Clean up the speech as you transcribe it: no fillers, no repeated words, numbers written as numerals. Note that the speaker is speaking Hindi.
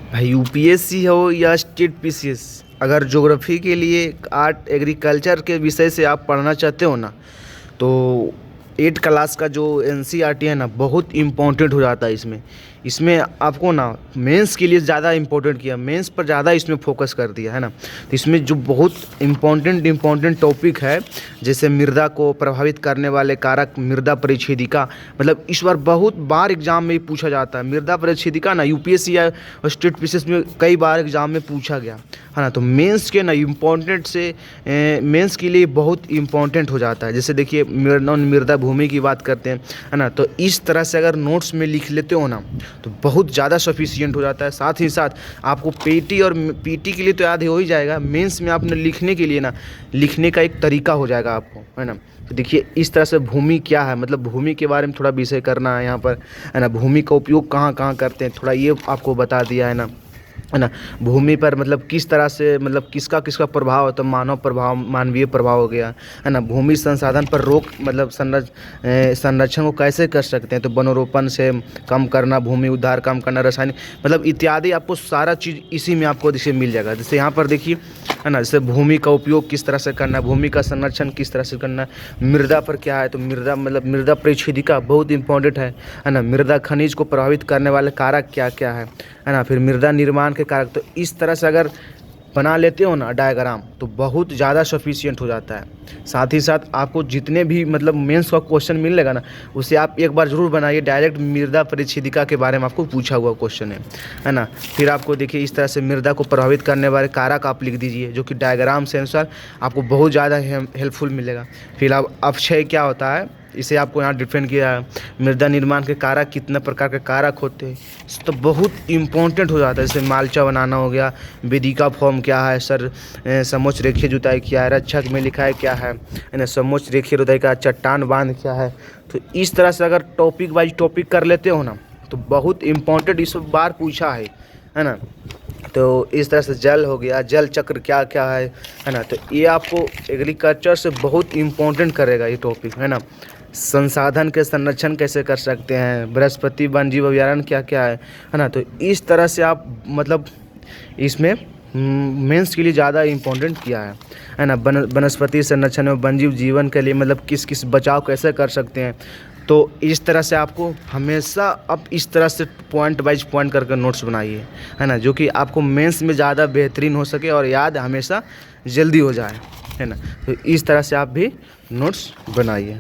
भाई यूपीएससी हो या स्टेट पीसीएस, अगर ज्योग्राफी के लिए आर्ट एग्रीकल्चर के विषय से आप पढ़ना चाहते हो ना, तो 8 क्लास का जो एनसीईआरटी है ना, बहुत इम्पोर्टेंट हो जाता है इसमें। इसमें आपको ना मेंस के लिए ज़्यादा इम्पोर्टेंट किया, मेंस पर ज़्यादा इसमें फोकस कर दिया है ना। तो इसमें जो बहुत इम्पोर्टेंट टॉपिक है, जैसे मृदा को प्रभावित करने वाले कारक, मृदा परिच्छेदिका, मतलब इस बार बहुत बार एग्जाम में पूछा जाता है मृदा परिच्छेदिका ना, यूपीएससी या स्टेट पीसीएस में कई बार एग्जाम में पूछा गया है ना। तो मेंस के ना इम्पोर्टेंट से मेंस के लिए बहुत इम्पोर्टेंट हो जाता है। जैसे देखिए मृदा भूमि की बात करते हैं है ना, तो इस तरह से अगर नोट्स में लिख लेते हो ना, तो बहुत ज़्यादा सफिशिएंट हो जाता है। साथ ही साथ आपको पीटी और पीटी के लिए तो याद हो ही जाएगा, मेंस में आपने लिखने के लिए ना, लिखने का एक तरीका हो जाएगा आपको, है ना। तो देखिए इस तरह से भूमि क्या है, मतलब भूमि के बारे में थोड़ा विषय करना है यहाँ पर, है ना। भूमि का उपयोग कहाँ कहाँ करते हैं, थोड़ा ये आपको बता दिया है ना। भूमि पर मतलब किस तरह से, मतलब किसका किसका प्रभाव है, तो मानव प्रभाव, मानवीय प्रभाव हो गया, है ना। भूमि संसाधन पर रोक, मतलब संरक्षण को कैसे कर सकते हैं, तो वनरोपण से कम करना, भूमि उद्धार कम करना, रासायनिक, मतलब इत्यादि आपको सारा चीज़ इसी में आपको जैसे मिल जाएगा। जैसे यहाँ पर देखिए, है ना, जैसे भूमि का उपयोग किस तरह से करना है, भूमि का संरक्षण किस तरह से करना है, मृदा पर क्या है, तो मृदा मतलब मृदा परिच्छेदिका बहुत इंपॉर्टेंट है ना। मृदा खनिज को प्रभावित करने वाले कारक क्या क्या है ना। फिर मृदा निर्माण के कारक, तो इस तरह से अगर बना लेते हो ना डायग्राम, तो बहुत ज़्यादा सफिशिएंट हो जाता है। साथ ही साथ आपको जितने भी मतलब मेंस का क्वेश्चन मिलेगा ना, उसे आप एक बार ज़रूर बनाइए। डायरेक्ट मृदा परिच्छेदिका के बारे में आपको पूछा हुआ क्वेश्चन है ना। फिर आपको देखिए इस तरह से मृदा को प्रभावित करने वाले कारक आप लिख दीजिए, जो कि डायग्राम से अनुसार आपको बहुत ज़्यादा हेल्पफुल मिलेगा। फिर अब अपक्षय क्या होता है, इसे आपको यहाँ डिफाइन किया है। मृदा निर्माण के कारक, कितने प्रकार के कारक होते हैं, तो बहुत इम्पोर्टेंट हो जाता है। जैसे मालचा बनाना हो गया, वेदिका फॉर्म क्या है, समोच्च रेखीय जुताई क्या है, रक्षक में लिखा है क्या है ना, समोच्च रेखीय जुताई का चट्टान बांध क्या है। तो इस तरह से अगर टॉपिक वाइज टॉपिक कर लेते हो ना, तो बहुत इम्पोर्टेंट इस बार पूछा है ना। तो इस तरह से जल हो गया, जल चक्र क्या क्या है ना। तो ये आपको एग्रीकल्चर से बहुत इम्पोर्टेंट करेगा ये टॉपिक, है ना। संसाधन के संरक्षण कैसे कर सकते हैं, बृहस्पति वन जीव अभयारण्य क्या क्या है ना। तो इस तरह से आप मतलब इसमें मेंस के लिए ज़्यादा इम्पोर्टेंट किया है ना। वनस्पति संरक्षण में वन्यजीव जीवन के लिए मतलब किस किस बचाव कैसे कर सकते हैं। तो इस तरह से आपको हमेशा अब इस तरह से पॉइंट वाइज पॉइंट करके नोट्स बनाइए, है ना, जो कि आपको मेंस में ज़्यादा बेहतरीन हो सके और याद हमेशा जल्दी हो जाए, है ना। तो इस तरह से आप भी नोट्स बनाइए।